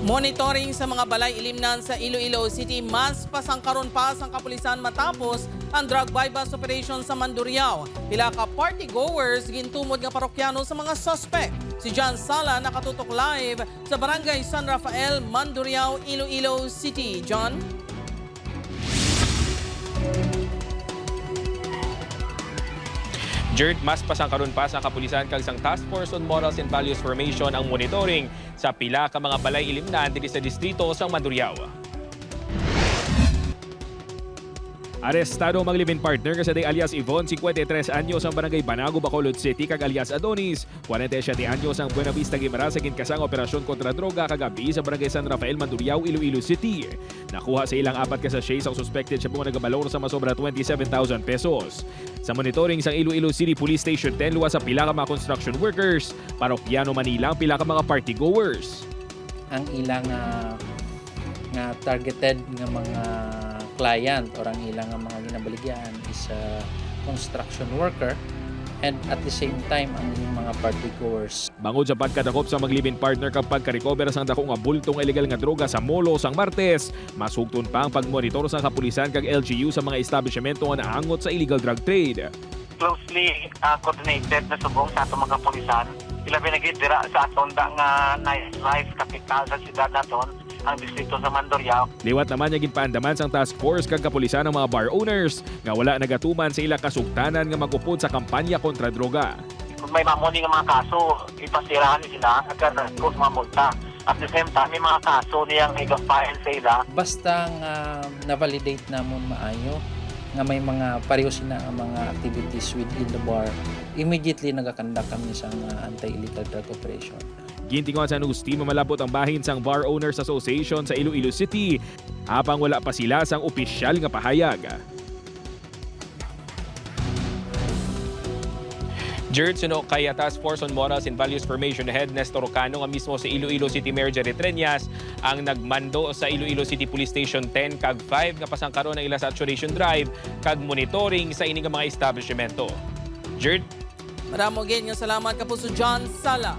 Monitoring sa mga balay ilimnan sa Iloilo City, mas pasangkaron pa ang kapulisan matapos ang drug bypass operation sa Mandurriao. Pila ka party goers gintumod nga parokyano sa mga suspect. Si John Sala nakatutok live sa Barangay San Rafael, Mandurriao, Iloilo City. John? Jerd, mas pasangkaron pa sa kapulisan kag sang Task Force on Morals and Values Formation ang monitoring sa pila ka mga balay ilimnan diri sa distrito sa Mandurriao. Arestado ang maglibing partner kasabay alias Yvonne, 53 anyos ang barangay Banago, Bacolod City, kag alias Adonis, 47 anyos ang Buena Vista Guimaras sa ginkasang operasyon kontra droga kagabi sa barangay San Rafael, Mandurriao, Iloilo City. Nakuha sa ilang 4 ka sachet ang suspected siya mga nagabalor sa masobra 27,000 pesos. Sa monitoring sa Iloilo City Police Station 10, luwas sa pila ka mga construction workers, parokyano Manila ang pila ka mga party goers. Ang ilang nga targeted nga mga client or ang ilang nga mga ginabaligyan is a construction worker and at the same time ang ilang mga party goers. Bangod sa pagkadakop sa maglibing partner kapag ka-recover sang dako nga bultong illegal nga droga sa molo sang Martes, masugton pa ang pagmonitor sa kapulisan kag LGU sa mga establishmento nga naangot sa illegal drug trade. Closely coordinated na subong sa atong mga kapulisan. Ilabi nagidira sa atong nga nightlife capital sa siyudad naton, ang distrito sa Mandurriao. Liwat naman niya ginpaandaman sang task force kag kapulisan ng mga bar owners nga wala nagatuman sa ilang kasugtanan nga mag-upod sa kampanya kontra droga. Kung may mamuni nga mga kaso, ipasirahan sila agad na kung mga multa. At the same time, may mga kaso niyang i-file sa ila. Basta nga na-validate namon maayo nga may mga pareho sina ang mga activities within the bar, immediately nagakandak kami sa anti-illegal drug operation. Gintingon sa news team malabot ang bahin sang Bar Owners Association sa Iloilo City habang wala pa sila sang opisyal nga pahayag. Jerd, suno kay Task Force on Morals and Values Formation Head Nestor Ocano nga mismo sa Iloilo City Mayor Jerry Treñas ang nagmando sa Iloilo City Police Station 10 kag 5 nga pasangkaron ng ila saturation drive kag monitoring sa ining mga establishmento. Jerd? Maraming nga salamat kapuso John Sala.